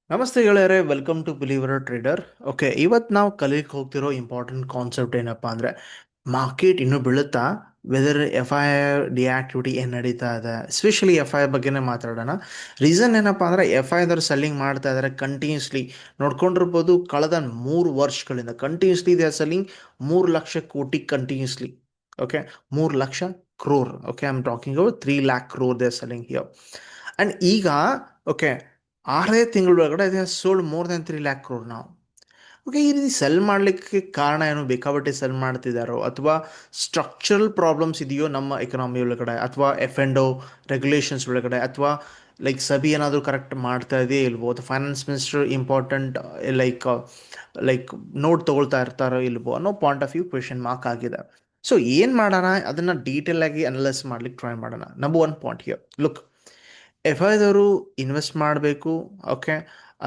ನಮಸ್ತೆ ಗೆಳೆಯರೆ, welcome to believer trader. Okay, ಇವತ್ತು ನಾವು ಕಲಿಯಕ್ಕೆ ಹೋಗ್ತಿರೋ ಇಂಪಾರ್ಟೆಂಟ್ ಕಾನ್ಸೆಪ್ಟ್ ಏನಪ್ಪ ಅಂದರೆ ಮಾರ್ಕೆಟ್ ಇನ್ನೂ ಬೀಳುತ್ತಾ, ವೆದರ್ ಎಫ್ ಐ ಡಿಆಕ್ಟಿವಿಟಿ ಏನು ನಡೀತಾ ಇದೆ. ಎಸ್ಪೆಷಲಿ ಎಫ್ ಐ ಬಗ್ಗೆನೇ ಮಾತಾಡೋಣ. ರೀಸನ್ ಏನಪ್ಪ ಅಂದರೆ ಎಫ್ ಐದವ್ರು ಸೆಲ್ಲಿಂಗ್ ಮಾಡ್ತಾ ಇದ್ದಾರೆ ಕಂಟಿನ್ಯೂಸ್ಲಿ. ನೋಡ್ಕೊಂಡಿರ್ಬೋದು, ಕಳೆದ 3 ವರ್ಷಗಳಿಂದ continuously they are selling 3 lakh ಕೋಟಿ continuously. Okay, 3 lakh crore. Okay, I am talking about 3 lakh crore they are selling here. And ಈಗ ಓಕೆ, 6 ತಿಂಗಳೊಳಗಡೆ they sold more than 3 lakh crore ನಾವು. ಓಕೆ, ಈ ರೀತಿ ಸೆಲ್ ಮಾಡಲಿಕ್ಕೆ ಕಾರಣ ಏನು? ಬೇಕಾಬಟ್ಟೆ ಸೆಲ್ ಮಾಡ್ತಿದ್ದಾರೋ, ಅಥವಾ ಸ್ಟ್ರಕ್ಚರಲ್ ಪ್ರಾಬ್ಲಮ್ಸ್ ಇದೆಯೋ ನಮ್ಮ ಎಕನಾಮಿ ಒಳಗಡೆ, ಅಥವಾ ಎಫ್ ಆ್ಯಂಡ್ ಓ ರೆಗ್ಯುಲೇಷನ್ಸ್ ಒಳಗಡೆ, ಅಥವಾ ಲೈಕ್ ಸಬಿ ಏನಾದರೂ ಕರೆಕ್ಟ್ ಮಾಡ್ತಾ ಇದೆಯೇ ಇಲ್ವೋ, ಅಥವಾ finance minister important like like note ತೊಗೊಳ್ತಾ ಇರ್ತಾರೋ ಇಲ್ವೋ ಅನ್ನೋ point of view question mark ಆಗಿದೆ. ಸೊ ಏನು ಮಾಡೋಣ, ಅದನ್ನು ಡೀಟೇಲ್ ಆಗಿ ಅನಲೈಸ್ ಮಾಡ್ಲಿಕ್ಕೆ ಟ್ರೈ ಮಾಡೋಣ. Number one point here, look, F ಐದವರು ಇನ್ವೆಸ್ಟ್ ಮಾಡಬೇಕು, ಓಕೆ,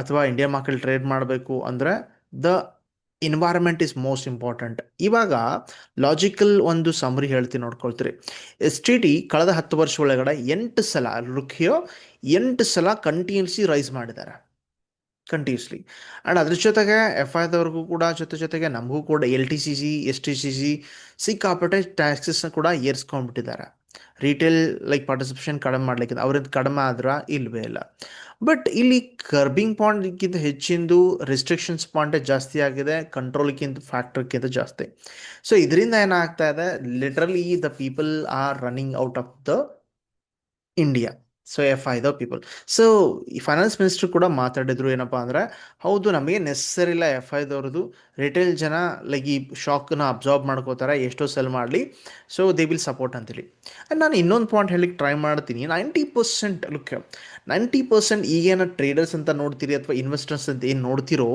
ಅಥವಾ ಇಂಡಿಯಾ ಮಾರ್ಕೆಟ್ ಟ್ರೇಡ್ ಮಾಡಬೇಕು ಅಂದರೆ the environment is most important. ಇವಾಗ ಲಾಜಿಕಲ್ ಒಂದು ಸಮರಿ ಹೇಳ್ತೀನಿ, ನೋಡ್ಕೊಳ್ತೀರಿ. ಎಸ್ ಟಿ ಟಿ ಕಳೆದ 10 ವರ್ಷ ಒಳಗಡೆ 8 ಸಲ, ಲುಕ್ಕಿಯೋ, 8 ಸಲ ಕಂಟಿನ್ಯೂಸ್ಲಿ ರೈಸ್ ಮಾಡಿದ್ದಾರೆ, ಕಂಟಿನ್ಯೂಸ್ಲಿ. ಆ್ಯಂಡ್ ಅದ್ರ ಜೊತೆಗೆ ಎಫ್ ಐದವ್ರಿಗೂ ಕೂಡ ಜೊತೆಗೆ ನಮಗೂ ಕೂಡ L T C C, S T C C ಸಿಕ್ಕಾಪಟ್ಟೆ ಟ್ಯಾಕ್ಸಸ್ನ ಕೂಡ ಏರ್ಸ್ಕೊಂಡ್ಬಿಟ್ಟಿದ್ದಾರೆ. ರಿಟೇಲ್ ಲೈಕ್ ಪಾರ್ಟಿಸಿಪೇಷನ್ ಕಡಿಮೆ ಮಾಡ್ಲಿಕ್ಕೆ ಅವ್ರದ್ದು ಕಡಿಮೆ ಆದ್ರೆ ಇಲ್ವೇ ಇಲ್ಲ. ಬಟ್ ಇಲ್ಲಿ ಕರ್ಬಿಂಗ್ ಪಾಯಿಂಟ್ಗಿಂತ ಹೆಚ್ಚಿಂದು ರಿಸ್ಟ್ರಿಕ್ಷನ್ಸ್ ಪಾಯಿಂಟೇ ಜಾಸ್ತಿ ಆಗಿದೆ, ಕಂಟ್ರೋಲ್ಗಿಂತ ಫ್ಯಾಕ್ಟ್ರಿಗಿಂತ ಜಾಸ್ತಿ. ಸೊ ಇದರಿಂದ ಏನಾಗ್ತಾ ಇದೆ, literally the people are running out of the India. So F I the people. So ಈ ಫೈನಾನ್ಸ್ ಮಿನಿಸ್ಟರ್ ಕೂಡ ಮಾತಾಡಿದ್ರು, ಏನಪ್ಪ ಅಂದರೆ ಹೌದು, ನಮಗೆ ನೆಸಸರಿ ಇಲ್ಲ ಎಫ್ ಐದವ್ರದ್ದು. ರಿಟೇಲ್ ಜನ ಲೈಕ್ ಈ ಶಾಕ್ನ ಅಬ್ಸಾರ್ಬ್ ಮಾಡ್ಕೋತಾರೆ, ಎಷ್ಟೋ ಸೆಲ್ ಮಾಡಲಿ, ಸೊ ದೇ ವಿಲ್ ಸಪೋರ್ಟ್ ಅಂತೇಳಿ. ಆ್ಯಂಡ್ ನಾನು ಇನ್ನೊಂದು ಪಾಯಿಂಟ್ ಹೇಳಿಕ್ಕೆ ಟ್ರೈ ಮಾಡ್ತೀನಿ. 90% ಲುಕ್, 90% ಈಗೇನು ಟ್ರೇಡರ್ಸ್ ಅಂತ ನೋಡ್ತೀರಿ ಅಥವಾ ಇನ್ವೆಸ್ಟರ್ಸ್ ಅಂತ ಏನು ನೋಡ್ತಿರೋ,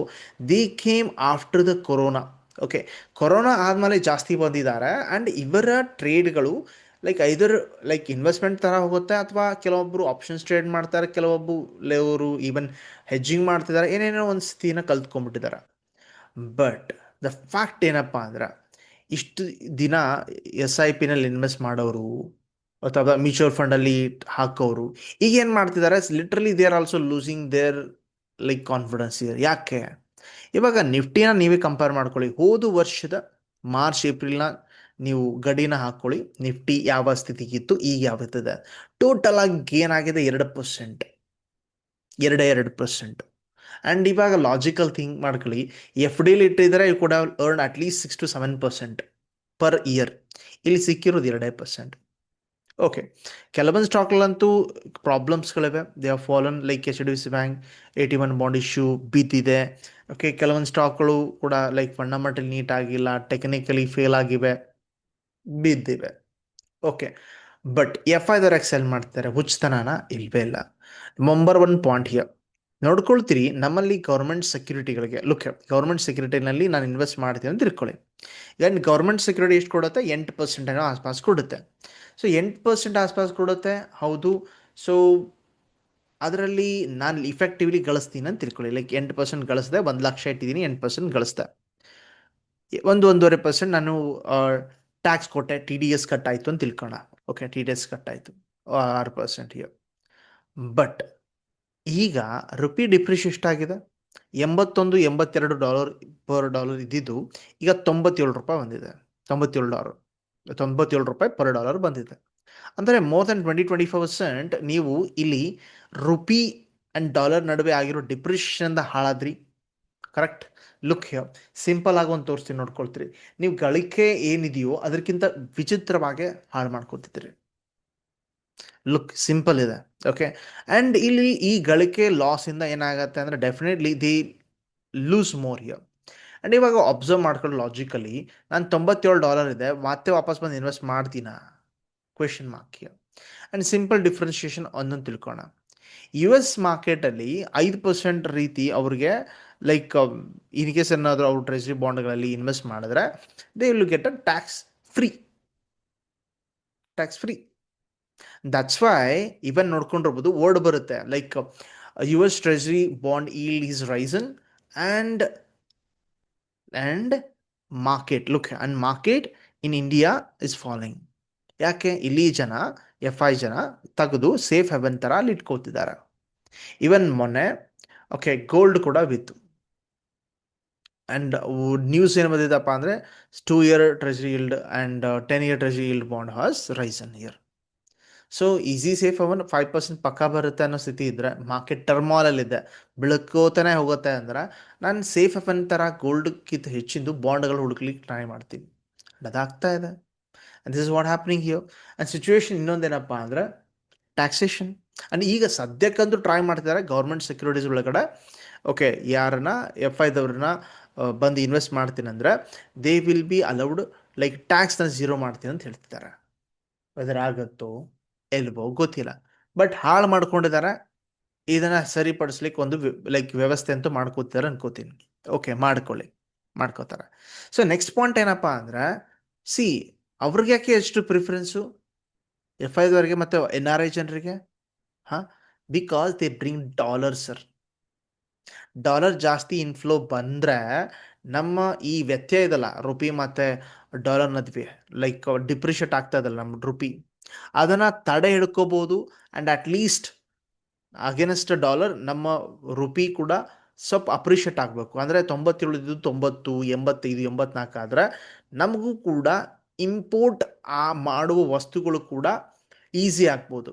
they came after the corona. Okay, corona ಆದಮೇಲೆ ಜಾಸ್ತಿ ಬಂದಿದ್ದಾರೆ. ಆ್ಯಂಡ್ ಇವರ ಟ್ರೇಡ್ಗಳು ಲೈಕ್ ಐದರ್ ಲೈಕ್ ಇನ್ವೆಸ್ಟ್ಮೆಂಟ್ ಥರ ಹೋಗುತ್ತೆ, ಅಥವಾ ಕೆಲವೊಬ್ಬರು ಆಪ್ಷನ್ಸ್ ಟ್ರೇಡ್ ಮಾಡ್ತಾರೆ, ಕೆಲವೊಬ್ಬರು ಈವನ್ ಹೆಜ್ಜಿಂಗ್ ಮಾಡ್ತಿದ್ದಾರೆ, ಏನೇನೋ ಒಂದು ಸ್ಥಿತಿನ ಕಲ್ತ್ಕೊಂಡ್ಬಿಟ್ಟಿದ್ದಾರೆ. ಬಟ್ ದ ಫ್ಯಾಕ್ಟ್ ಏನಪ್ಪ ಅಂದ್ರೆ, ಇಷ್ಟು ದಿನ ಎಸ್ ಐ ಪಿನಲ್ಲಿ ಇನ್ವೆಸ್ಟ್ ಮಾಡೋರು ಅಥವಾ ಮ್ಯೂಚುವಲ್ ಫಂಡಲ್ಲಿ ಹಾಕೋರು ಈಗ ಏನು ಮಾಡ್ತಿದ್ದಾರೆ, literally they are also losing their like confidence. ಯಾಕೆ? ಇವಾಗ ನಿಫ್ಟಿನ ನೀವೇ ಕಂಪೇರ್ ಮಾಡ್ಕೊಳ್ಳಿ. ಹೋದ ವರ್ಷದ ಮಾರ್ಚ್ ಏಪ್ರಿಲ್ನ ನೀವು ಗಡಿನ ಹಾಕ್ಕೊಳ್ಳಿ, ನಿಫ್ಟಿ ಯಾವ ಸ್ಥಿತಿಗಿತ್ತು, ಈಗ ಯಾವತ್ತಿದೆ. ಟೋಟಲ್ ಆಗಿ ಗೇನ್ ಆಗಿದೆ 2%, 2%. ಆ್ಯಂಡ್ ಇವಾಗ ಲಾಜಿಕಲ್ ಥಿಂಕ್ ಮಾಡ್ಕೊಳ್ಳಿ, ಎಫ್ ಡಿಲಿ ಇಟ್ಟಿದ್ರೆ you could have earn at least 6 to 7% per year. ಇಲ್ಲಿ ಸಿಕ್ಕಿರೋದು 2%. ಓಕೆ, ಕೆಲವೊಂದು ಸ್ಟಾಕ್ಗಳಂತೂ ಪ್ರಾಬ್ಲಮ್ಸ್ಗಳಿವೆ, they are fallen, like H D F C bank 81 bond issue ಬಿದ್ದಿದೆ. ಓಕೆ, ಕೆಲವೊಂದು ಸ್ಟಾಕ್ಗಳು ಕೂಡ ಲೈಕ್ ಫಂಡಮೆಂಟಲ್ ನೀಟ್ ಆಗಿಲ್ಲ, ಟೆಕ್ನಿಕಲಿ ಫೇಲ್ ಆಗಿವೆ, ಬಿದ್ದಿವೆ. Okay, but F either excel ಮಾಡ್ತಾರೆ, ಹುಚ್ಚತನನ ಇಲ್ವೇ ಇಲ್ಲ. ನಂಬರ್ ಒನ್ ಪಾಯಿಂಟ್ ಹಿಯರ್ ನೋಡ್ಕೊಳ್ತೀರಿ, ನಮ್ಮಲ್ಲಿ ಗೌರ್ಮೆಂಟ್ ಸೆಕ್ಯೂರಿಟಿಗಳಿಗೆ, ಲುಕ್, ಗೌರ್ಮೆಂಟ್ ಸೆಕ್ಯೂರಿಟಿನಲ್ಲಿ ನಾನು ಇನ್ವೆಸ್ಟ್ ಮಾಡ್ತೀನಿ ಅಂತ ತಿಳ್ಕೊಳ್ಳಿ. ಈಗ ಗೌರ್ಮೆಂಟ್ ಸೆಕ್ಯೂರಿಟಿ ಎಷ್ಟು ಕೊಡುತ್ತೆ? 8% ಏನೋ ಆಸ್ಪಾಸ್ ಕೊಡುತ್ತೆ. ಸೊ 8% ಆಸ್ಪಾಸ್ ಕೊಡುತ್ತೆ, ಹೌದು. ಸೊ ಅದರಲ್ಲಿ ನಾನು ಇಫೆಕ್ಟಿವ್ಲಿ ಗಳಿಸ್ತೀನಿ ಅಂತ ತಿಳ್ಕೊಳ್ಳಿ. ಲೈಕ್ 8% ಗಳಿಸಿದೆ, 1 ಲಕ್ಷ ಇಟ್ಟಿದ್ದೀನಿ, 8% ಗಳಿಸ್ದೆ. 1-1.5% ನಾನು ಟ್ಯಾಕ್ಸ್ ಕೊಟ್ಟೆ, ಟಿ ಡಿ ಎಸ್ ಕಟ್ ಆಯಿತು ಅಂತ ತಿಳ್ಕೊಳ್ಳೋಣ. Okay, T D S cut ಆಯಿತು 6% ಹಿಯರ್. ಬಟ್ ಈಗ ರುಪಿ ಡಿಪ್ರಿಷಿಯೇಟ್ ಎಷ್ಟಾಗಿದೆ? 81-82 ಪರ್ ಡಾಲರ್ ಇದ್ದಿದ್ದು ಈಗ $97 ಬಂದಿದೆ. $97, $97 ಪರ್ ಡಾಲರ್ ಬಂದಿದೆ. ಅಂದರೆ ಮೋರ್ ದೆನ್ 20-25% ನೀವು ಇಲ್ಲಿ ರುಪಿ ಆ್ಯಂಡ್ ಡಾಲರ್ ನಡುವೆ ಆಗಿರೋ ಡಿಪ್ರಿಷಿಯೇಷನ್ದ ಹಾಳಾದ್ರಿ. ಕರೆಕ್ಟ್. ಲುಕ್ ಹಿಯರ್, ಸಿಂಪಲ್ ಆಗಿ ಒಂದು ತೋರಿಸ್ತೀನಿ, ನೋಡ್ಕೊಳ್ತೀರಿ. ನೀವು ಗಳಿಕೆ ಏನಿದೆಯೋ ಅದಕ್ಕಿಂತ ವಿಚಿತ್ರವಾಗಿ ಹಾಳು ಮಾಡ್ಕೊತಿದ್ದೀರಿ. ಲುಕ್, ಸಿಂಪಲ್ ಇದೆ. ಓಕೆ, ಆ್ಯಂಡ್ ಇಲ್ಲಿ ಈ ಗಳಿಕೆ ಲಾಸಿಂದ ಏನಾಗುತ್ತೆ ಅಂದರೆ definitely they lose more here. And ಇವಾಗ ಅಬ್ಸರ್ವ್ ಮಾಡ್ಕೊಳ್ಳೋ ಲಾಜಿಕಲಿ, ನಾನು $97 ಇದೆ, ಮತ್ತೆ ವಾಪಸ್ ಬಂದು ಇನ್ವೆಸ್ಟ್ ಮಾಡ್ತೀನಾ? Question mark here. And simple differentiation ಒಂದೊಂದು ತಿಳ್ಕೋಣ. ಯು ಎಸ್ ಮಾರ್ಕೆಟಲ್ಲಿ 5% ರೀತಿ ಅವ್ರಿಗೆ ಲೈಕ್ ಇನ್ ಕೇಸ್ ಏನಾದರೂ ಅವ್ರು ಟ್ರೆಜರಿ ಬಾಂಡ್ಗಳಲ್ಲಿ ಇನ್ವೆಸ್ಟ್ ಮಾಡಿದ್ರೆ they will get a tax free. That's why even ನೋಡ್ಕೊಂಡಿರ್ಬೋದು, ವರ್ಡ್ ಬರುತ್ತೆ like U S treasury bond yield is risen and market, look, and market in India is following. ಯಾಕೆ? ಇಲ್ಲಿ ಜನ F I ಜನ ತೆಗೆದು safe Heaven ಥರ ಅಲ್ಲಿ ಇಟ್ಕೊಳ್ತಿದ್ದಾರೆ. ಇವನ್ ಮೊನ್ನೆ ಓಕೆ, ಗೋಲ್ಡ್ ಕೂಡ ಬಿತ್ತು. ಆ್ಯಂಡ್ ನ್ಯೂಸ್ ಏನು ಬಂದಿದ್ದಪ್ಪ ಅಂದರೆ 2 year treasury yield and 10 year treasury yield bond has risen here. So easy safe ಅವನ್ 5% ಪಕ್ಕ ಬರುತ್ತೆ ಅನ್ನೋ ಸ್ಥಿತಿ ಇದ್ದರೆ, ಮಾರ್ಕೆಟ್ ಟರ್ಮಾಲಲ್ಲಿದೆ, ಬೆಳಕೋತಾನೆ ಹೋಗುತ್ತೆ ಅಂದ್ರೆ, ನಾನು ಸೇಫ್ ಅವನ್ ಥರ ಗೋಲ್ಡ್ಗಿಂತ ಹೆಚ್ಚಿಂದು ಬಾಂಡ್ಗಳು ಹುಡುಕ್ಲಿಕ್ಕೆ ಟ್ರೈ ಮಾಡ್ತೀನಿ. ಅದಾಗ್ತಾ ಇದೆ. And this is what happening here. And situation ಇನ್ನೊಂದೇನಪ್ಪ ಅಂದರೆ ಟ್ಯಾಕ್ಸೇಷನ್. ಆ್ಯಂಡ್ ಈಗ ಸದ್ಯಕ್ಕಂತೂ ಟ್ರೈ ಮಾಡ್ತಿದ್ದಾರೆ ಗೌರ್ಮೆಂಟ್ ಸೆಕ್ಯೂರಿಟೀಸ್ ಒಳಗಡೆ. ಓಕೆ, ಯಾರನ್ನ FIದವ್ರನ್ನ ಬಂದು ಇನ್ವೆಸ್ಟ್ ಮಾಡ್ತೀನಿ ಅಂದರೆ they will be allowed, like ಟ್ಯಾಕ್ಸ್ನ ಝೀರೋ ಮಾಡ್ತೀನಿ ಅಂತ ಹೇಳ್ತಿದ್ದಾರೆ. ವೆದರ್ ಆಗುತ್ತೋ ಎಲ್ವೋ ಗೊತ್ತಿಲ್ಲ, ಬಟ್ ಹಾಳು ಮಾಡ್ಕೊಂಡಿದ್ದಾರೆ. ಇದನ್ನು ಸರಿಪಡಿಸ್ಲಿಕ್ಕೆ ಒಂದು ಲೈಕ್ ವ್ಯವಸ್ಥೆ ಅಂತೂ ಮಾಡ್ಕೋತಾರೆ ಅನ್ಕೋತೀನಿ. ಓಕೆ, ಮಾಡ್ಕೋತಾರೆ. ಸೊ ನೆಕ್ಸ್ಟ್ ಪಾಯಿಂಟ್ ಏನಪ್ಪ ಅಂದರೆ, ಸಿ ಅವ್ರಿಗೆ ಯಾಕೆ ಎಷ್ಟು ಪ್ರಿಫರೆನ್ಸು FIದವರಿಗೆ ಮತ್ತು NRI ಜನರಿಗೆ? ಹಾಂ, because they bring dollar sir. Dollar ಜಾಸ್ತಿ ಇನ್ಫ್ಲೋ ಬಂದರೆ ನಮ್ಮ ಈ ವ್ಯತ್ಯಯ ಇದಲ್ಲ ರುಪಿ ಮತ್ತು ಡಾಲರ್ ನಡುವೆ, ಲೈಕ್ ಡಿಪ್ರಿಷಿಯೇಟ್ ಆಗ್ತಾ ಇದಲ್ಲ ನಮ್ಮ ರುಪಿ, ಅದನ್ನು ತಡೆ ಹಿಡ್ಕೋಬೋದು. ಆ್ಯಂಡ್ ಅಟ್ಲೀಸ್ಟ್ ಅಗೇನೆಸ್ಟ್ ಡಾಲರ್ ನಮ್ಮ ರುಪಿ ಕೂಡ ಸ್ವಲ್ಪ ಅಪ್ರಿಷಿಯೇಟ್ ಆಗಬೇಕು. ಅಂದರೆ 97 ಇದ್ದು 90, 85, 84 ಆದರೆ ನಮಗೂ ಕೂಡ ಇಂಪೋರ್ಟ್ ಮಾಡುವ ವಸ್ತುಗಳು ಕೂಡ ಈಸಿ ಆಗ್ಬೋದು.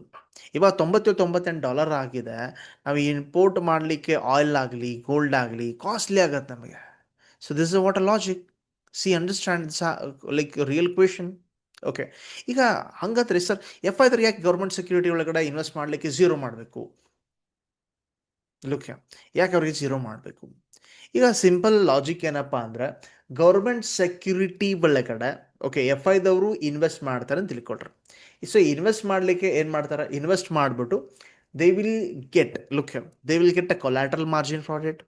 ಇವಾಗ $97-98 ಆಗಿದೆ. ನಾವು ಇಂಪೋರ್ಟ್ ಮಾಡಲಿಕ್ಕೆ ಆಯಿಲ್ ಆಗಲಿ ಗೋಲ್ಡ್ ಆಗಲಿ ಕಾಸ್ಟ್ಲಿ ಆಗತ್ತೆ ನಮಗೆ. So this is what a logic. C understand like real question. Okay, ಈಗ ಹಂಗತ್ರಿ ಸರ್ FIದವ್ರು ಯಾಕೆ ಗೌರ್ಮೆಂಟ್ ಸೆಕ್ಯೂರಿಟಿ ಒಳಗಡೆ ಇನ್ವೆಸ್ಟ್ ಮಾಡಲಿಕ್ಕೆ ಝೀರೋ ಮಾಡಬೇಕು? ಲುಕ್, ಯಾಕೆ ಅವ್ರಿಗೆ ಝೀರೋ ಮಾಡಬೇಕು? ಈಗ ಸಿಂಪಲ್ ಲಾಜಿಕ್ ಏನಪ್ಪ ಅಂದರೆ, ಗೌರ್ಮೆಂಟ್ ಸೆಕ್ಯೂರಿಟಿ ಒಳಗಡೆ ಓಕೆ FIದವರು ಇನ್ವೆಸ್ಟ್ ಮಾಡ್ತಾರೆ ಅಂತ ತಿಳ್ಕೊಳ್ರಿ. ಸೊ ಇನ್ವೆಸ್ಟ್ ಮಾಡಲಿಕ್ಕೆ ಏನು ಮಾಡ್ತಾರೆ, ಇನ್ವೆಸ್ಟ್ ಮಾಡಿಬಿಟ್ಟು they will get a collateral margin project.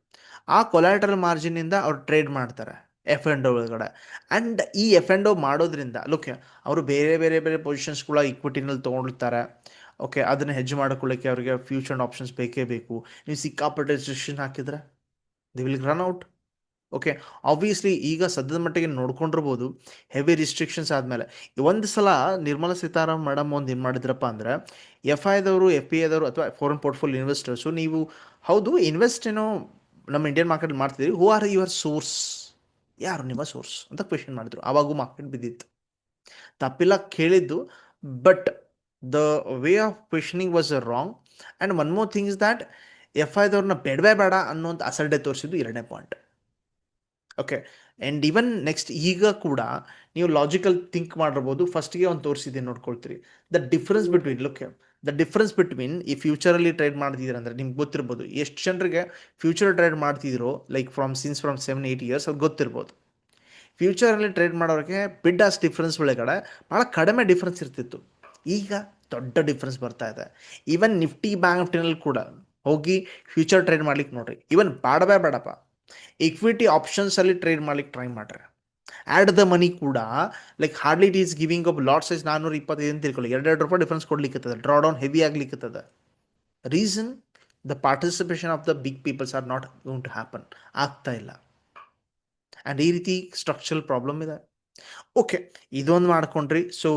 ಆ ಕೊಲ್ಯಾಟ್ರಲ್ ಮಾರ್ಜಿನಿಂದ ಅವ್ರು ಟ್ರೇಡ್ ಮಾಡ್ತಾರೆ F&O ಒಳಗಡೆ. ಆ್ಯಂಡ್ ಈ F&O ಮಾಡೋದ್ರಿಂದ ಅವರು ಬೇರೆ ಬೇರೆ ಬೇರೆ ಪೊಸಿಷನ್ಸ್ಗಳ ಇಕ್ವಿಟಿನಲ್ಲಿ ತೊಗೊಂಡಿರ್ತಾರೆ. ಓಕೆ, ಅದನ್ನು ಹೆಜ್ಜೆ ಮಾಡ್ಕೊಳ್ಳಿಕ್ಕೆ ಅವರಿಗೆ ಫ್ಯೂಚರ್ ಆಪ್ಷನ್ಸ್ ಬೇಕೇ ಬೇಕು. ನೀವು ಸಿಕ್ಕಾಪಟ್ಟೆ ರೆಸ್ಟ್ರಿಕ್ಷನ್ ಹಾಕಿದ್ರೆ they will run out. Okay, obviously ಈಗ ಸದ್ಯದ ಮಟ್ಟಿಗೆ ನೋಡ್ಕೊಂಡಿರ್ಬೋದು ಹೆವಿ ರಿಸ್ಟ್ರಿಕ್ಷನ್ಸ್ ಆದಮೇಲೆ ಒಂದು ಸಲ ನಿರ್ಮಲಾ ಸೀತಾರಾಮನ್ ಮೇಡಮ್ ಒಂದು ಏನು ಮಾಡಿದ್ರಪ್ಪ ಅಂದರೆ, FIದವರು FPIದವರು ಅಥವಾ ಫಾರಿನ್ ಪೋರ್ಟ್ಫೋಲಿಯೋ ಇನ್ವೆಸ್ಟರ್ಸು, ನೀವು ಹೌದು ಇನ್ವೆಸ್ಟ್ ಏನೋ ನಮ್ಮ ಇಂಡಿಯನ್ ಮಾರ್ಕೆಟ್ ಮಾಡ್ತಿದ್ದೀರಿ, ಹೂ ಆರ್ ಯುವರ್ ಸೋರ್ಸ್, ಯಾರು ನಿಮ್ಮ ಸೋರ್ಸ್ ಅಂತ ಕ್ವೆಶನ್ ಮಾಡಿದ್ರು. ಆವಾಗೂ ಮಾರ್ಕೆಟ್ ಬಿದ್ದಿತ್ತು, ತಪ್ಪಿಲ್ಲ ಕೇಳಿದ್ದು, but the way of questioning was wrong. And one more thing is that FIದವ್ರನ್ನ ಬೇಡ ಅನ್ನೋಂಥ ಅಸಡ್ಡೆ ತೋರಿಸಿದ್ದು 2ನೇ point. Okay, and even next ಈಗ ಕೂಡ ನೀವು ಲಾಜಿಕಲ್ ಥಿಂಕ್ ಮಾಡಿರ್ಬೋದು. ಫಸ್ಟ್ಗೆ ಒಂದು ತೋರಿಸಿದ್ದೀನಿ ನೋಡ್ಕೊಳ್ತೀರಿ, ದ ಡಿಫ್ರೆನ್ಸ್ ಬಿಟ್ವೀನ್ ಈ ಫ್ಯೂಚರಲ್ಲಿ ಟ್ರೇಡ್ ಮಾಡ್ತಿದ್ದೀರ ಅಂದರೆ ನಿಮ್ಗೆ ಗೊತ್ತಿರ್ಬೋದು. ಎಷ್ಟು ಜನರಿಗೆ ಫ್ಯೂಚರ್ ಟ್ರೇಡ್ ಮಾಡ್ತಿದ್ರು ಲೈಕ್ ಫ್ರಮ್ 7-8 years ಅವ್ರಿಗೆ ಗೊತ್ತಿರ್ಬೋದು. ಫ್ಯೂಚರಲ್ಲಿ ಟ್ರೇಡ್ ಮಾಡೋರಿಗೆ ಬಿಡ್ಡಾಸ್ ಡಿಫ್ರೆನ್ಸ್ ಒಳಗಡೆ ಭಾಳ ಕಡಿಮೆ ಡಿಫ್ರೆನ್ಸ್ ಇರ್ತಿತ್ತು. ಈಗ ದೊಡ್ಡ ಡಿಫ್ರೆನ್ಸ್ ಬರ್ತಾ ಇದೆ. ಈವನ್ ನಿಫ್ಟಿ ಬ್ಯಾಂಕ್ ನಿಫ್ಟಿನಲ್ಲಿ ಕೂಡ ಹೋಗಿ ಫ್ಯೂಚರ್ ಟ್ರೇಡ್ ಮಾಡ್ಲಿಕ್ಕೆ ನೋಡ್ರಿ. ಈವನ್ ಬೇಡಪ್ಪ ಇಕ್ವಿಟಿ ಆಪ್ಷನ್ಸಲ್ಲಿ ಟ್ರೇಡ್ ಮಾಡ್ಲಿಕ್ಕೆ ಟ್ರೈ ಮಾಡ್ರಿ. ಆ್ಯಡ್ ದ ಮನಿ ಕೂಡ like hardly it is giving up lot size 425 ಅಂತ ತಿಳ್ಕೊಳ್ಳಿ, $2 ಡಿಫ್ರೆನ್ಸ್ ಕೊಡ್ಲಿಕ್ಕೆ ಡ್ರಾ ಡೌನ್ ಹೆವಿ ಆಗ್ಲಿಕ್ಕೆ. Reason, the participation of the big peoples are not going to happen, ಆಗ್ತಾ ಇಲ್ಲ. ಆ್ಯಂಡ್ ಈ ರೀತಿ ಸ್ಟ್ರಕ್ಚರಲ್ ಪ್ರಾಬ್ಲಮ್ ಇದೆ. ಓಕೆ, ಇದೊಂದು ಮಾಡ್ಕೊಂಡ್ರಿ. ಸೊ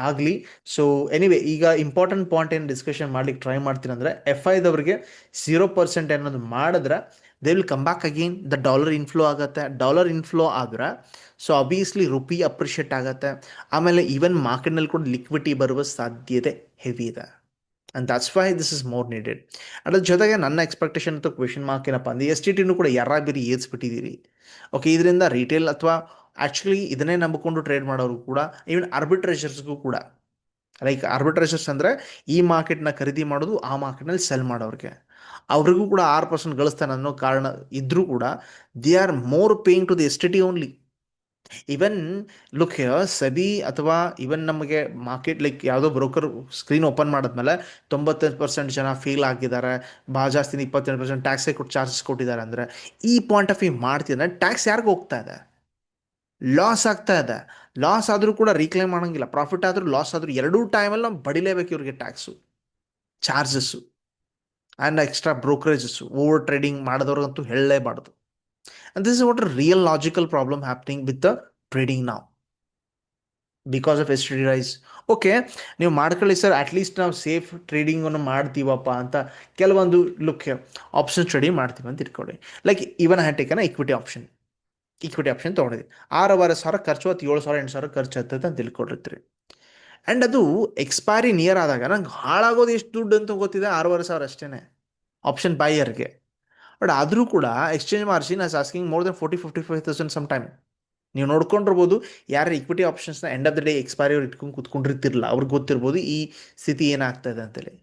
ಆಗಲಿ. ಸೊ ಎನಿವೆ, ಈಗ ಇಂಪಾರ್ಟೆಂಟ್ ಪಾಯಿಂಟ್ ಏನು ಡಿಸ್ಕಷನ್ ಮಾಡ್ಲಿಕ್ಕೆ ಟ್ರೈ ಮಾಡ್ತೀನಿ ಅಂದರೆ, FIದವ್ರಿಗೆ 0% ಅನ್ನೋದು ಮಾಡಿದ್ರೆ they will come back again. The dollar inflow ಆಗುತ್ತೆ. ಡಾಲರ್ ಇನ್ಫ್ಲೋ ಆದರೆ ಸೊ ಆಬ್ವಿಯಸ್ಲಿ ರುಪಿ ಅಪ್ರಿಷಿಯೇಟ್ ಆಗುತ್ತೆ. ಆಮೇಲೆ ಈವನ್ ಮಾರ್ಕೆಟ್ನಲ್ಲಿ ಕೂಡ ಲಿಕ್ವಿಡಿಟಿ ಬರುವ ಸಾಧ್ಯತೆ ಹೆವಿ ಇದೆ. And that's why this is more needed. ಅದ್ರ ಜೊತೆಗೆ ನನ್ನ ಎಕ್ಸ್ಪೆಕ್ಟೇಷನ್ ಅಥವಾ ಕ್ವೆಶನ್ ಮಾರ್ಕ್ ಏನಪ್ಪ ಅಂದರೆ, STTನೂ ಕೂಡ ಯಾರಾಬಿರಿ ಏರಿಸ್ಬಿಟ್ಟಿದ್ದೀರಿ. ಓಕೆ, ಇದರಿಂದ ರಿಟೇಲ್ ಅಥವಾ ಆ್ಯಕ್ಚುಲಿ ಇದನ್ನೇ ನಂಬಿಕೊಂಡು ಟ್ರೇಡ್ ಮಾಡೋರು ಕೂಡ, ಈವನ್ ಆರ್ಬಿಟ್ರೇಜರ್ಸ್ಗೂ ಕೂಡ, ಲೈಕ್ ಆರ್ಬಿಟ್ರೇಜರ್ಸ್ ಅಂದರೆ ಈ ಮಾರ್ಕೆಟ್ನ ಖರೀದಿ ಮಾಡೋದು ಆ ಮಾರ್ಕೆಟ್ನಲ್ಲಿ ಸೆಲ್ ಮಾಡೋರಿಗೆ, ಅವ್ರಿಗೂ ಕೂಡ 6% ಗಳಿಸ್ತಾನೆ ಅನ್ನೋ ಕಾರಣ ಇದ್ದರೂ ಕೂಡ they are more paying to the STT only. Even look here, SEBI ಅಥವಾ ಇವನ್ ನಮಗೆ ಮಾರ್ಕೆಟ್ ಲೈಕ್ ಯಾವುದೋ ಬ್ರೋಕರ್ ಸ್ಕ್ರೀನ್ ಓಪನ್ ಮಾಡಿದ್ಮೇಲೆ 98% ಜನ ಫೇಲ್ ಆಗಿದ್ದಾರೆ, ಭಾಳ ಜಾಸ್ತಿ 28% ಟ್ಯಾಕ್ಸೇ ಕೊಟ್ಟು ಚಾರ್ಜಸ್ ಕೊಟ್ಟಿದ್ದಾರೆ ಅಂದರೆ, ಈ ಪಾಯಿಂಟ್ ಆಫ್ ವ್ಯೂ ಮಾಡ್ತಿದ್ರೆ ಟ್ಯಾಕ್ಸ್ ಯಾರಿಗೂ ಹೋಗ್ತಾ ಇದೆ? ಲಾಸ್ ಆಗ್ತಾ ಇದೆ. ಲಾಸ್ ಆದರೂ ಕೂಡ ರೀಕ್ಲೈಮ್ ಮಾಡೋಂಗಿಲ್ಲ, ಪ್ರಾಫಿಟ್ ಆದರೂ ಲಾಸ್ ಆದರೂ ಎರಡೂ ಟೈಮಲ್ಲಿ ನಾವು ಬಡಿಲೇಬೇಕು ಇವ್ರಿಗೆ tax, charges and extra brokerages. Over trading ಮಾಡಿದವ್ರಿಗಂತೂ ಹೇಳಲೇಬಾರ್ದು. And this is what a real logical problem happening with the trading now. Because of S T D rise. Okay, ನೀವು ಮಾಡ್ಕೊಳ್ಳಿ ಸರ್, ಅಟ್ಲೀಸ್ಟ್ ನಾವು ಸೇಫ್ ಟ್ರೇಡಿಂಗನ್ನು ಮಾಡ್ತೀವಪ್ಪ ಅಂತ ಕೆಲವೊಂದು ಲುಕ್ ಆಪ್ಷನ್ ಸ್ಟಡಿ ಮಾಡ್ತೀವಿ ಅಂತ ಇಟ್ಕೊಳ್ಳಿ. Like even had taken equity option ತೊಗೊಂಡಿದ್ವಿ, 6,500 ಖರ್ಚು ಅಥವಾ 7,000 8,000 ಖರ್ಚು ಆಗ್ತದೆ ಅಂತ ತಿಳ್ಕೊಂಡಿರ್ತೀರಿ. ಆ್ಯಂಡ್ ಅದು ಎಕ್ಸ್ಪೈರಿ ನಿಯರ್ ಆದಾಗ ನಂಗೆ ಹಾಳಾಗೋದು ಎಷ್ಟು ದುಡ್ಡು ಅಂತ ಗೊತ್ತಿದೆ, 6,500 ಅಷ್ಟೇ ಆಪ್ಷನ್ ಬೈಯರ್ಗೆ. ಬಟ್ ಆದರೂ ಕೂಡ exchange margin as asking more than 40-55,000 some time. ನೀವು ನೋಡ್ಕೊಂಡಿರ್ಬೋದು, ಯಾರು ಇಕ್ವಿಟಿ ಆಪ್ಷನ್ಸ್ನ end of the day expiry ಅವ್ರು ಇಟ್ಕೊಂಡು ಕೂತ್ಕೊಂಡಿರ್ತಿರಲ್ಲ, ಅವ್ರಿಗೆ ಗೊತ್ತಿರ್ಬೋದು ಈ ಸ್ಥಿತಿ ಏನಾಗ್ತದೆ ಅಂತೇಳಿ.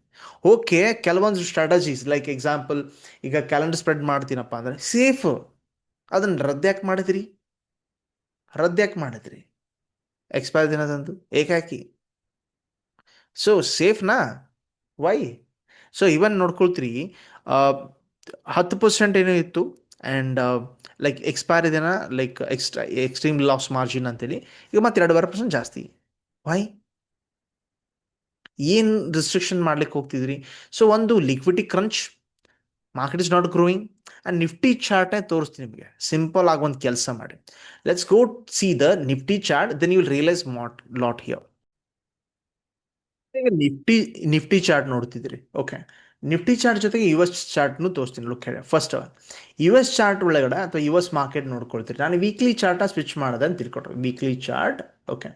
ಓಕೆ, ಕೆಲವೊಂದು ಸ್ಟ್ರಾಟಜೀಸ್ ಲೈಕ್ ಎಕ್ಸಾಂಪಲ್, ಈಗ ಕ್ಯಾಲೆಂಡರ್ ಸ್ಪ್ರೆಡ್ ಮಾಡ್ತೀನಪ್ಪ ಅಂದರೆ ಸೇಫ್, ಅದನ್ನು ರದ್ದ್ಯಾಕೆ ಮಾಡಿದ್ರಿ ಎಕ್ಸ್ಪೈರಿ ದಿನದಂದು ಏಕಾಕಿ? ಸೊ ಸೇಫ್ನಾ? ವೈ? ಸೊ ಇವನ್ ನೋಡ್ಕೊಳ್ತೀರಿ, 10% ಏನೋ ಇತ್ತು, ಆ್ಯಂಡ್ ಲೈಕ್ ಎಕ್ಸ್ಪೈರಿ ದಿನ ಲೈಕ್ ಎಕ್ಸ್ಟ್ರೀಮ್ ಲಾಸ್ ಮಾರ್ಜಿನ್ ಅಂತೇಳಿ ಈಗ ಮತ್ತೆ 2.5% ಜಾಸ್ತಿ. ವೈ? ಏನು ರಿಸ್ಟ್ರಿಕ್ಷನ್ ಮಾಡ್ಲಿಕ್ಕೆ ಹೋಗ್ತಿದ್ರಿ? ಸೊ ಒಂದು liquidity crunch, market is not growing, and Nifty ಚಾರ್ಟ್ನೇ ತೋರಿಸ್ತೀನಿ ನಿಮಗೆ. ಸಿಂಪಲ್ ಆಗಿ ಒಂದು ಕೆಲಸ ಮಾಡಿ, let's go see the Nifty chart, then you will realise lot here. ಈಗ ನಿಫ್ಟಿ ಚಾರ್ಟ್ ನೋಡ್ತಿದ್ರಿ, ಓಕೆ. ನಿಫ್ಟಿ ಚಾರ್ಟ್ ಜೊತೆಗೆ ಯು ಎಸ್ ಚಾರ್ಟ್ನು ತೋರಿಸ್ತೀನಿ. ಲುಕ್ ಹೇಳಿ, ಫಸ್ಟ್ ಯು ಎಸ್ ಚಾರ್ಟ್ ಒಳಗಡೆ ಅಥವಾ ಯು ಎಸ್ ಮಾರ್ಕೆಟ್ ನೋಡ್ಕೊಳ್ತೀರಿ. ನಾನು ವೀಕ್ಲಿ ಚಾರ್ಟ್ನ ಸ್ವಿಚ್ ಮಾಡಿದೆ ಅಂತ ತಿಳ್ಕೊಟ್ರಿ, weekly chart. Okay,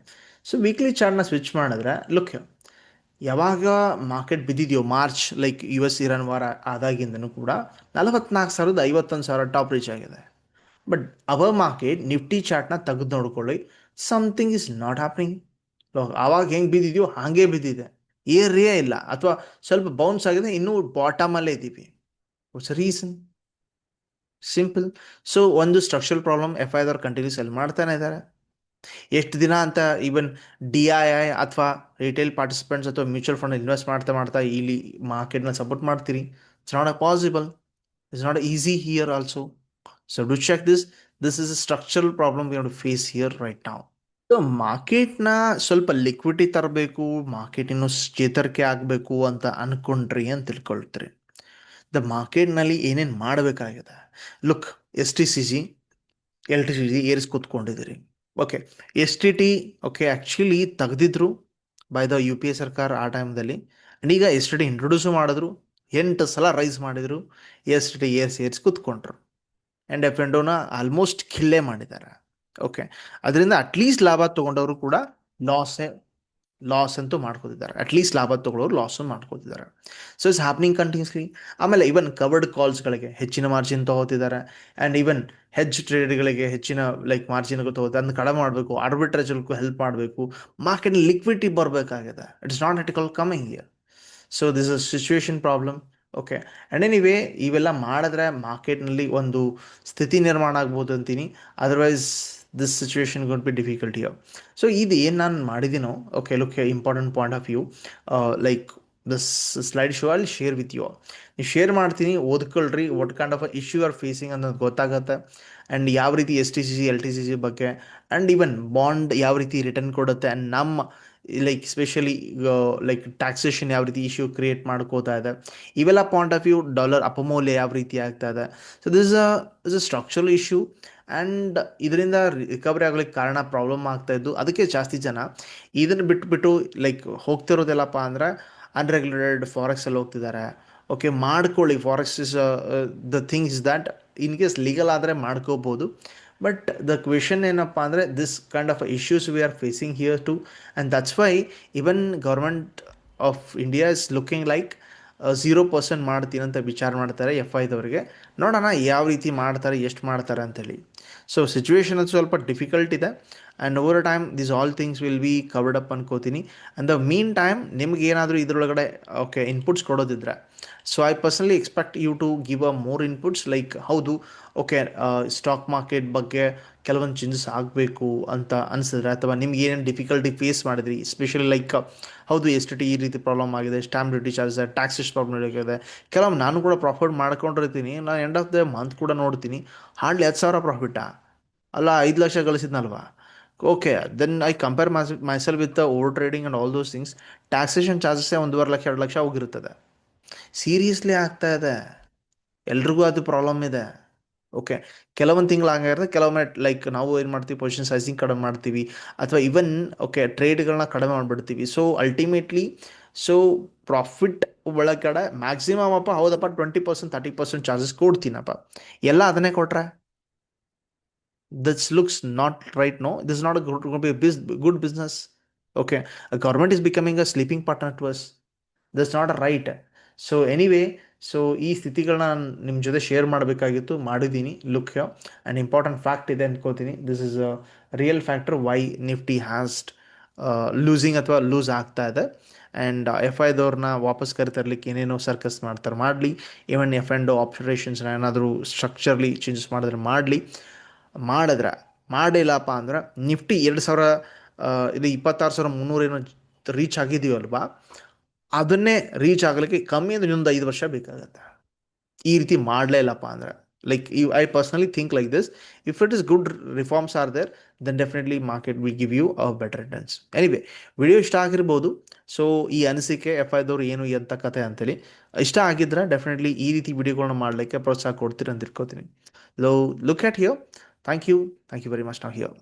so weekly ಚಾರ್ಟ್ನ ಸ್ವಿಚ್ ಮಾಡಿದ್ರೆ ಲುಕ್, ಯಾವಾಗ ಮಾರ್ಕೆಟ್ ಬಿದ್ದಿದೆಯೋ March, like U S Iran war ಆದಾಗಿಂದನೂ ಕೂಡ 44,051 ಟಾಪ್ ರೀಚ್ ಆಗಿದೆ. ಬಟ್ ಅವರ್ ಮಾರ್ಕೆಟ್ ನಿಫ್ಟಿ ಚಾರ್ಟ್ನ ತೆಗೆದು ನೋಡ್ಕೊಳ್ಳಿ, ಸಮಥಿಂಗ್ ಇಸ್ ನಾಟ್ ಹ್ಯಾಪ್ನಿಂಗ್. ಆವಾಗ ಹೆಂಗೆ ಬಿದ್ದಿದೆಯೋ ಹಾಗೆ ಬಿದ್ದಿದೆ, ಏರೇ ಇಲ್ಲ, ಅಥವಾ ಸ್ವಲ್ಪ ಬೌನ್ಸ್ ಆಗಿದೆ, ಇನ್ನೂ ಬಾಟಮಲ್ಲೇ ಇದ್ದೀವಿ. What's reason? ಸಿಂಪಲ್. ಸೊ ಒಂದು ಸ್ಟ್ರಕ್ಚರಲ್ ಪ್ರಾಬ್ಲಮ್, ಎಫ್ ಐದವ್ರು ಕಂಟಿನ್ಯೂ ಸೆಲ್ ಮಾಡ್ತಾನೆ ಇದ್ದಾರೆ. ಎಷ್ಟು ದಿನ ಅಂತ ಈವನ್ ಡಿ ಐ ಐ ಅಥವಾ ರಿಟೇಲ್ ಪಾರ್ಟಿಸಿಪೆಂಟ್ಸ್ ಅಥವಾ ಮ್ಯೂಚುವಲ್ ಫಂಡ್ ಇನ್ವೆಸ್ಟ್ ಮಾಡ್ತಾ ಮಾಡ್ತಾ ಇಲ್ಲಿ ಮಾರ್ಕೆಟ್ನ ಸಪೋರ್ಟ್ ಮಾಡ್ತೀರಿ? It's not a possible, it's not easy here also. So do check this is a structural problem we have to face here right now. So ಮಾರ್ಕೆಟ್ನ ಸ್ವಲ್ಪ liquidity ತರಬೇಕು, market ಇನ್ನೂ ಚೇತರಿಕೆ ಆಗಬೇಕು ಅಂತ ಅನ್ಕೊಂಡ್ರಿ ಅಂತ ತಿಳ್ಕೊಳ್ತೀರಿ. ದ ಮಾರ್ಕೆಟ್ನಲ್ಲಿ ಏನೇನು ಮಾಡಬೇಕಾಗಿದೆ? Look, S T C G, L T C G ಏರಿಸಿ ಕೂತ್ಕೊಂಡಿದ್ದೀರಿ. Okay, S T T okay actually ತೆಗೆದಿದ್ರು by the U P A ಸರ್ಕಾರ ಆ ಟೈಮ್ದಲ್ಲಿ. ಆ್ಯಂಡ್ ಈಗ ಎಸ್ ಟಿ ಟಿ ಇಂಟ್ರೊಡ್ಯೂಸು ಮಾಡಿದ್ರು, 8 ಸಲ ರೈಸ್ ಮಾಡಿದರು, ಎಸ್ ಟಿ ಟಿ ಏರಿಸಿ ಕೂತ್ಕೊಂಡ್ರು. ಆ್ಯಂಡ್ ಎಫ್ ಆ್ಯಂಡ್ ಡೋನ ಆಲ್ಮೋಸ್ಟ್ ಕಿಲ್ಲೇ ಮಾಡಿದ್ದಾರೆ. ಓಕೆ, ಅದರಿಂದ ಅಟ್ಲೀಸ್ಟ್ ಲಾಭ ತೊಗೊಂಡವರು ಕೂಡ ಲಾಸ್ ಅಂತೂ ಮಾಡ್ಕೋತಿದ್ದಾರೆ, ಅಟ್ಲೀಸ್ಟ್ ಲಾಭ ತೊಗೊಳ್ಳೋರು ಲಾಸು ಮಾಡ್ಕೋತಿದ್ದಾರೆ. So it's happening continuously. ಆಮೇಲೆ ಇವನ್ ಕವರ್ಡ್ ಕಾಲ್ಸ್ಗಳಿಗೆ ಹೆಚ್ಚಿನ ಮಾರ್ಜಿನ್ ತೊಗೋತಿದ್ದಾರೆ, ಆ್ಯಂಡ್ ಇವನ್ ಹೆಜ್ ಟ್ರೇಡ್ಗಳಿಗೆ ಹೆಚ್ಚಿನ ಲೈಕ್ ಮಾರ್ಜಿನ್ಗಳು ತೊಗೋತಾರೆ. ಅದನ್ನು ಕಡಿಮೆ ಮಾಡಬೇಕು, ಆರ್ಬಿಟ್ರೇಜರ್ಗೂ ಹೆಲ್ಪ್ ಮಾಡಬೇಕು, ಮಾರ್ಕೆಟ್ ಲಿಕ್ವಿಡಿಟಿ ಬರಬೇಕಾಗಿದೆ. It's not ethical coming here. So this is situation problem. Okay, and anyway ಇವೆಲ್ಲ ಮಾಡಿದ್ರೆ ಮಾರ್ಕೆಟ್ನಲ್ಲಿ ಒಂದು ಸ್ಥಿತಿ ನಿರ್ಮಾಣ ಆಗ್ಬೋದು ಅಂತೀನಿ. Otherwise this situation got be difficult here. So ಇದು ಏನು ನಾನು ಮಾಡಿದ್ದೀನೋ, okay look, important point of view, like this slide show ಅಲ್ಲಿ ಶೇರ್ ವಿತ್ ಯು. ನೀವು ಶೇರ್ ಮಾಡ್ತೀನಿ, ಓದ್ಕೊಳ್ರಿ, what kind of issue are facing ಅನ್ನೋದು ಗೊತ್ತಾಗುತ್ತೆ. ಆ್ಯಂಡ್ ಯಾವ ರೀತಿ S T C G L T C G ಬಗ್ಗೆ, ಆ್ಯಂಡ್ ಈವನ್ ಬಾಂಡ್ ಯಾವ ರೀತಿ ರಿಟರ್ನ್ ಕೊಡುತ್ತೆ, ಆ್ಯಂಡ್ ನಮ್ಮ ಲೈಕ್ ಸ್ಪೆಷಲಿ ಲೈಕ್ ಟ್ಯಾಕ್ಸೇಷನ್ ಯಾವ ರೀತಿ ಇಶ್ಯೂ ಕ್ರಿಯೇಟ್ ಮಾಡ್ಕೋತಾ ಇದೆ, ಇವೆಲ್ಲ ಪಾಯಿಂಟ್ ಆಫ್ ವ್ಯೂ, ಡಾಲರ್ ಅಪಮೌಲ್ಯ ಯಾವ ರೀತಿ ಆಗ್ತಾ ಇದೆ. So this is a structural issue, and ಇದರಿಂದ ರಿಕವರಿ ಆಗ್ಲಿಕ್ಕೆ ಕಾರಣ ಪ್ರಾಬ್ಲಮ್ ಆಗ್ತಾ ಇದ್ದು. ಅದಕ್ಕೆ ಜಾಸ್ತಿ ಜನ ಇದನ್ನು ಬಿಟ್ಬಿಟ್ಟು ಲೈಕ್ ಹೋಗ್ತಿರೋದೆಲ್ಲಪ್ಪ ಅಂದರೆ ಅನ್ರೆಗ್ಯುಲೇಟೆಡ್ ಫಾರೆಕ್ಸಲ್ಲಿ ಹೋಗ್ತಿದ್ದಾರೆ. ಓಕೆ, ಮಾಡ್ಕೊಳ್ಳಿ, forex is the thing is that in case legal ಆದರೆ ಮಾಡ್ಕೋಬೋದು. ಬಟ್ ದ ಕ್ವೆಶನ್ ಏನಪ್ಪ ಅಂದರೆ this kind of issues we are facing here too, and that's why even government of India is looking like 0% ಮಾಡ್ತೀನಿ ಅಂತ ವಿಚಾರ ಮಾಡ್ತಾರೆ F ಐದವರಿಗೆ. ನೋಡೋಣ ಯಾವ ರೀತಿ ಮಾಡ್ತಾರೆ, ಎಷ್ಟು ಮಾಡ್ತಾರೆ ಅಂತೇಳಿ. ಸೊ ಸಿಚುವೇಶನ್ ಅದು ಸ್ವಲ್ಪ ಡಿಫಿಕಲ್ಟ್ ಇದೆ, and over time this all things will be covered up ಅನ್ಕೋತೀನಿ. ಆ್ಯಂಡ್ ದ ಮೀನ್ ಟೈಮ್ ನಿಮ್ಗೆ ಏನಾದರೂ ಇದರೊಳಗಡೆ ಓಕೆ ಇನ್ಪುಟ್ಸ್ ಕೊಡೋದಿದ್ರೆ, so I personally expect you to give a more inputs like ಹೌದು ಓಕೆ ಸ್ಟಾಕ್ ಮಾರ್ಕೆಟ್ ಬಗ್ಗೆ ಕೆಲವೊಂದು changes ಆಗಬೇಕು ಅಂತ ಅನಿಸಿದ್ರೆ, ಅಥವಾ ನಿಮ್ಗೆ ಏನೇನು ಡಿಫಿಕಲ್ಟಿ ಫೇಸ್ ಮಾಡಿದ್ರಿ, ಎಸ್ಪೆಷಲಿ ಲೈಕ್ ಹೌದು ಎಸ್ ಟಿ ಟಿ ಈ ರೀತಿ ಪ್ರಾಬ್ಲಮ್ ಆಗಿದೆ, stamp duty charges, taxes problem ಆಗಿದೆ. ಕೆಲವೊಮ್ಮೆ ನಾನು ಕೂಡ ಪ್ರಾಫಿಟ್ ಮಾಡ್ಕೊಂಡಿರ್ತೀನಿ, ನಾನು ಎಂಡ್ ಆಫ್ ದ ಮಂತ್ ಕೂಡ ನೋಡ್ತೀನಿ ಹಾರ್ಡ್ಲಿ 10,000 ಪ್ರಾಫಿಟಾ, ಅಲ್ಲ 5 ಲಕ್ಷ ಗಳಿಸಿದ್ನಲ್ವಾ. Okay, then I compare myself with the over trading and all those things. Taxation ಚಾರ್ಜಸ್ಸೇ 1.5 ಲಕ್ಷ 2 ಲಕ್ಷ ಹೋಗಿರ್ತದೆ. ಸೀರಿಯಸ್ಲಿ ಆಗ್ತಾ ಇದೆ, ಎಲ್ರಿಗೂ ಅದು ಪ್ರಾಬ್ಲಮ್ ಇದೆ. ಓಕೆ, ಕೆಲವೊಂದು ತಿಂಗಳು ಹಂಗಾಗಿರುತ್ತೆ, ಕೆಲವೊಮ್ಮೆ ಲೈಕ್ ನಾವು ಏನು ಮಾಡ್ತೀವಿ, ಪೊಸಿಷನ್ ಸೈಸಿಂಗ್ ಕಡಿಮೆ ಮಾಡ್ತೀವಿ, ಅಥವಾ ಇವನ್ ಓಕೆ ಟ್ರೇಡ್ಗಳನ್ನ ಕಡಿಮೆ ಮಾಡಿಬಿಡ್ತೀವಿ. ಸೊ ಅಲ್ಟಿಮೇಟ್ಲಿ ಸೊ ಪ್ರಾಫಿಟ್ ಒಳಗಡೆ ಮ್ಯಾಕ್ಸಿಮಮ್ ಅಪ್ಪ ಹೌದಪ್ಪ 20% 30% ಚಾರ್ಜಸ್ ಕೊಡ್ತೀನಪ್ಪ. ಎಲ್ಲ ಅದನ್ನೇ ಕೊಟ್ರೆ this looks not right. No, this is not a good, going to be a good business. Okay, a government is becoming a sleeping partner to us. That's not a right. So anyway, so ಈ ಸ್ಥಿತಿಗಳನ್ನ ನಾನು ನಿಮ್ಮ ಜೊತೆ share ಮಾಡಬೇಕಾಗಿತ್ತು, ಮಾಡಿದ್ದೀನಿ. Look here, and important fact ಇದೆ ಅನ್ಕೋತೀನಿ. This is a real factor why Nifty has losing ಅಥವಾ ಲೂಸ್ ಆಗ್ತಾ ಇದೆ. ಆ್ಯಂಡ್ ಎಫ್ ಐದವ್ರನ್ನ ವಾಪಸ್ ಕರಿತರ್ಲಿಕ್ಕೆ ಏನೇನೋ ಸರ್ಕಸ್ ಮಾಡ್ತಾರೆ ಮಾಡಲಿ, ಈವನ್ ಎಫ್ ಆ್ಯಂಡ್ ಆಪ್ಷರೇಷನ್ಸ್ನ ಏನಾದರೂ ಸ್ಟ್ರಕ್ಚರ್ಲಿ ಚೇಂಜಸ್ ಮಾಡಿದ್ರೆ ಮಾಡಲಿ. ಮಾಡಿದ್ರೆ ಮಾಡಿಲ್ಲಪ್ಪ ಅಂದ್ರೆ ನಿಫ್ಟಿ 2000 ಇದು 26,300 ಏನೋ ರೀಚ್ ಆಗಿದೀವಲ್ವಾ, ಅದನ್ನೇ ರೀಚ್ ಆಗಲಿಕ್ಕೆ ಕಮ್ಮಿ ಅಂದ್ರೆ ಇನ್ನೊಂದು 5 ವರ್ಷ ಬೇಕಾಗತ್ತೆ. ಈ ರೀತಿ ಮಾಡಲೇ ಇಲ್ಲಪ್ಪ ಅಂದರೆ, like I personally think like this. If it is good reforms are there, then definitely market will give you a better returns. Anyway, video ಇಷ್ಟ ಆಗಿರ್ಬೋದು. ಸೊ ಈ ಅನಿಸಿಕೆ ಎಫ್ ಐದವ್ರು ಏನು ಎಂಥ ಕತೆ ಅಂತೇಳಿ ಇಷ್ಟ ಆಗಿದ್ರೆ ಡೆಫಿನೆಟ್ಲಿ ಈ ರೀತಿ ವಿಡಿಯೋಗಳನ್ನ ಮಾಡಲಿಕ್ಕೆ ಪ್ರೋತ್ಸಾಹ ಕೊಡ್ತೀರಿ ಅಂತ ತಿಳ್ಕೊತೀನಿ. Look at here. Thank you very much. ನಾವು ಹಿಯರ್